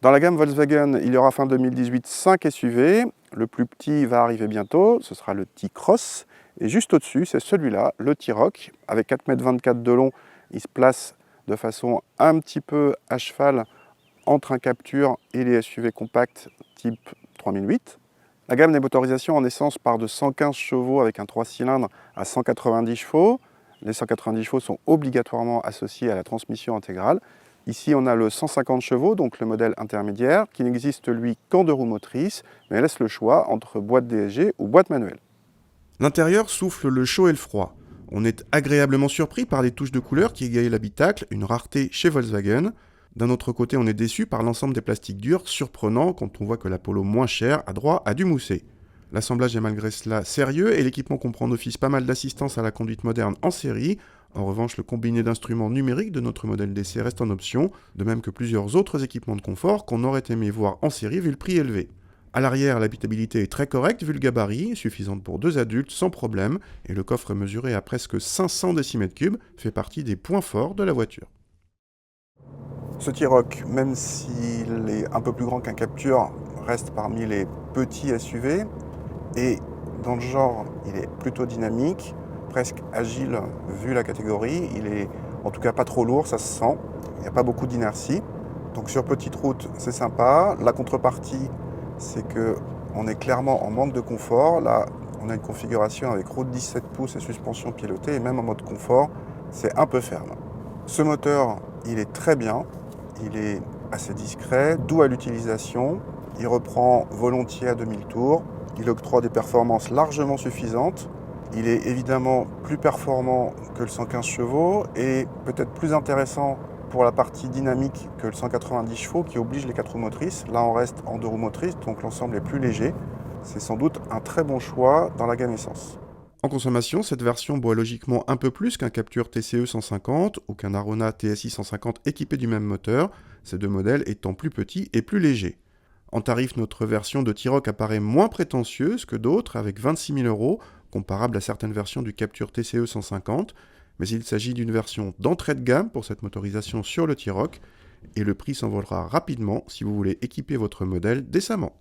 Dans la gamme Volkswagen, il y aura fin 2018 5 SUV. Le plus petit va arriver bientôt, ce sera le T-Cross. Et juste au-dessus, c'est celui-là, le T-Roc. Avec 4,24 m de long, il se place de façon un petit peu à cheval entre un capture et les SUV compacts type 3008. La gamme des motorisations en essence part de 115 chevaux avec un 3 cylindres à 190 chevaux. Les 190 chevaux sont obligatoirement associés à la transmission intégrale. Ici, on a le 150 chevaux, donc le modèle intermédiaire, qui n'existe lui qu'en 2 roues motrices, mais laisse le choix entre boîte DSG ou boîte manuelle. L'intérieur souffle le chaud et le froid. On est agréablement surpris par les touches de couleur qui égayent l'habitacle, une rareté chez Volkswagen. D'un autre côté, on est déçu par l'ensemble des plastiques durs, surprenant quand on voit que la Polo moins chère a droit à du moussé. L'assemblage est malgré cela sérieux et l'équipement comprend d'office pas mal d'assistance à la conduite moderne en série. En revanche, le combiné d'instruments numériques de notre modèle d'essai reste en option, de même que plusieurs autres équipements de confort qu'on aurait aimé voir en série vu le prix élevé. À l'arrière, l'habitabilité est très correcte vu le gabarit, suffisante pour 2 adultes sans problème, et le coffre mesuré à presque 500 décimètres cubes fait partie des points forts de la voiture. Ce T-Roc, même s'il est un peu plus grand qu'un Captur, reste parmi les petits SUV. Et dans le genre, il est plutôt dynamique, presque agile vu la catégorie. Il est en tout cas pas trop lourd, ça se sent. Il n'y a pas beaucoup d'inertie. Donc sur petite route, c'est sympa. La contrepartie, c'est qu'on est clairement en manque de confort. Là, on a une configuration avec roue de 17 pouces et suspension pilotée. Et même en mode confort, c'est un peu ferme. Ce moteur, il est très bien. Il est assez discret, doux à l'utilisation. Il reprend volontiers à 2000 tours. Il octroie des performances largement suffisantes. Il est évidemment plus performant que le 115 chevaux et peut-être plus intéressant pour la partie dynamique que le 190 chevaux qui oblige les 4 roues motrices. Là, on reste en 2 roues motrices, donc l'ensemble est plus léger. C'est sans doute un très bon choix dans la gamme essence. En consommation, cette version boit logiquement un peu plus qu'un Captur TCE 150 ou qu'un Arona TSI 150 équipé du même moteur, ces deux modèles étant plus petits et plus légers. En tarif, notre version de T-Roc apparaît moins prétentieuse que d'autres, avec 26 000 €, comparable à certaines versions du Captur TCE 150, mais il s'agit d'une version d'entrée de gamme pour cette motorisation sur le T-Roc, et le prix s'envolera rapidement si vous voulez équiper votre modèle décemment.